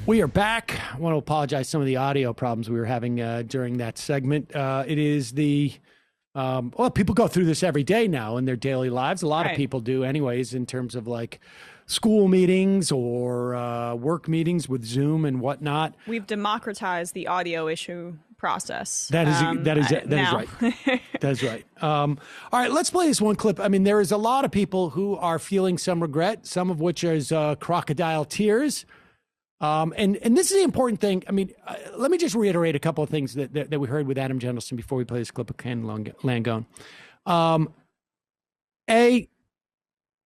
We are back. I want to apologize for some of the audio problems we were having during that segment. It is well, people go through this every day now in their daily lives. A lot of people do anyways, in terms of like school meetings or work meetings with Zoom and whatnot. We've democratized the audio issue process. That is right. That is right. All right, let's play this one clip. I mean, there is a lot of people who are feeling some regret, some of which is crocodile tears. And this is the important thing. I mean, let me just reiterate a couple of things that we heard with Adam Jentleson before we play this clip of Ken Langone.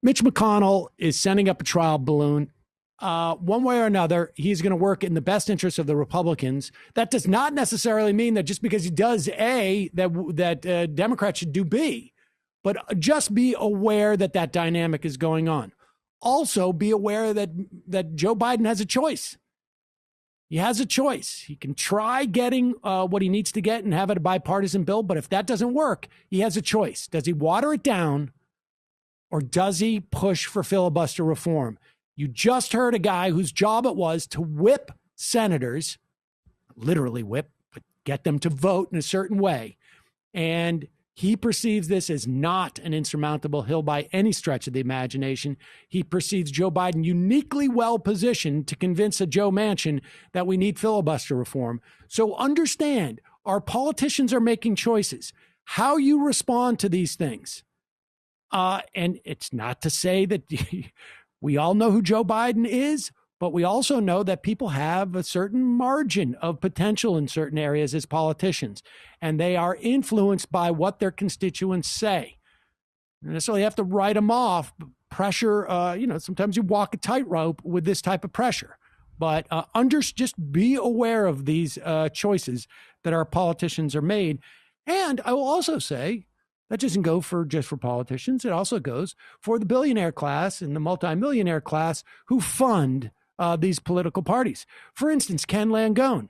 Mitch McConnell is sending up a trial balloon. One way or another, he's going to work in the best interest of the Republicans. That does not necessarily mean that just because he does A, that Democrats should do B. But just be aware that dynamic is going on. Also, be aware that Joe Biden has a choice. He has a choice. He can try getting what he needs to get and have it a bipartisan bill. But if that doesn't work, he has a choice. Does he water it down or does he push for filibuster reform? You just heard a guy whose job it was to whip senators, literally whip, but get them to vote in a certain way. And he perceives this as not an insurmountable hill by any stretch of the imagination. He perceives Joe Biden uniquely well positioned to convince a Joe Manchin that we need filibuster reform. So understand, our politicians are making choices. How you respond to these things. And it's not to say that we all know who Joe Biden is, but we also know that people have a certain margin of potential in certain areas as politicians, and they are influenced by what their constituents say. You don't necessarily have to write them off. Pressure, sometimes you walk a tightrope with this type of pressure. But just be aware of these choices that our politicians are made. And I will also say, that doesn't go just for politicians. It also goes for the billionaire class and the multimillionaire class who fund these political parties. For instance, Ken Langone.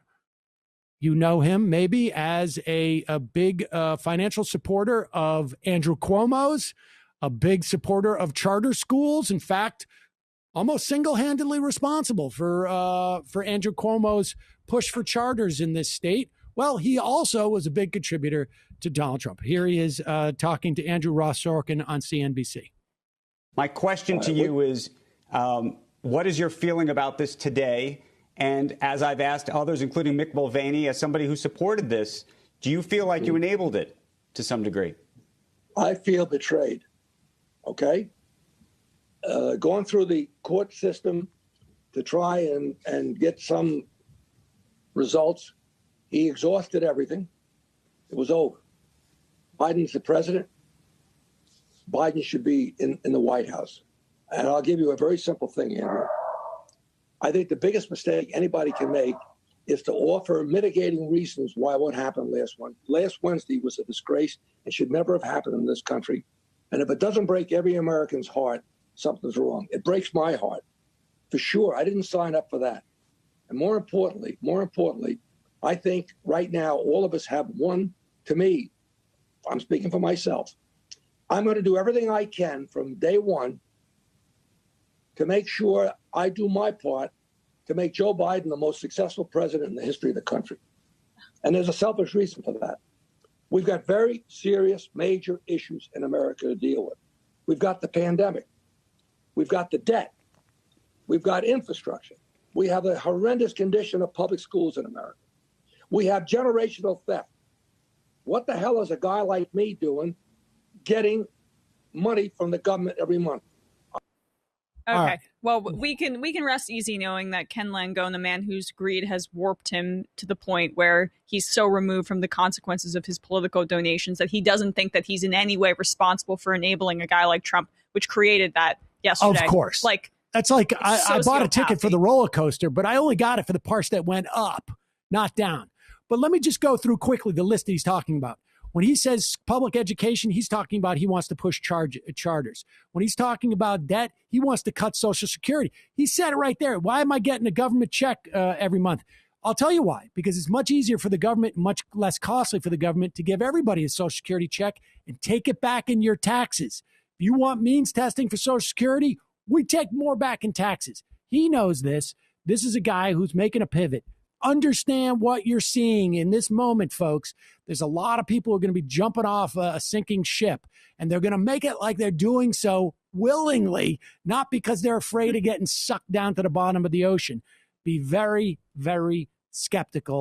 You know him maybe as a big financial supporter of Andrew Cuomo's, a big supporter of charter schools. In fact, almost single-handedly responsible for Andrew Cuomo's push for charters in this state. Well, he also was a big contributor to Donald Trump. Here he is talking to Andrew Ross Sorkin on CNBC. My question to you is, what is your feeling about this today? And as I've asked others, including Mick Mulvaney, as somebody who supported this, do you feel like you enabled it to some degree? I feel betrayed, okay? Going through the court system to try and get some results, he exhausted everything. It was over. Biden's the president. Biden should be in the White House. And I'll give you a very simple thing, Andrew. I think the biggest mistake anybody can make is to offer mitigating reasons why what happened last Wednesday was a disgrace and should never have happened in this country. And if it doesn't break every American's heart, something's wrong. It breaks my heart, for sure. I didn't sign up for that. And more importantly, I think right now all of us have one, to me, I'm speaking for myself, I'm going to do everything I can from day one to make sure I do my part to make Joe Biden the most successful president in the history of the country. And there's a selfish reason for that. We've got very serious, major issues in America to deal with. We've got the pandemic. We've got the debt. We've got infrastructure. We have a horrendous condition of public schools in America. We have generational theft. What the hell is a guy like me doing getting money from the government every month? Okay. Right. Well, we can rest easy knowing that Ken Langone, the man whose greed has warped him to the point where he's so removed from the consequences of his political donations that he doesn't think that he's in any way responsible for enabling a guy like Trump, which created that yesterday. Of course. That's like I bought a ticket for the roller coaster, but I only got it for the parts that went up, not down. But let me just go through quickly the list he's talking about. When he says public education, he's talking about he wants to push charters. When he's talking about debt, he wants to cut Social Security. He said it right there. Why am I getting a government check every month? I'll tell you why. Because it's much easier for the government, much less costly for the government to give everybody a Social Security check and take it back in your taxes. If you want means testing for Social Security, we take more back in taxes. He knows this. This is a guy who's making a pivot. Understand what you're seeing in this moment, folks. There's a lot of people who are going to be jumping off a sinking ship, and they're going to make it like they're doing so willingly, not because they're afraid of getting sucked down to the bottom of the ocean. Be very, very skeptical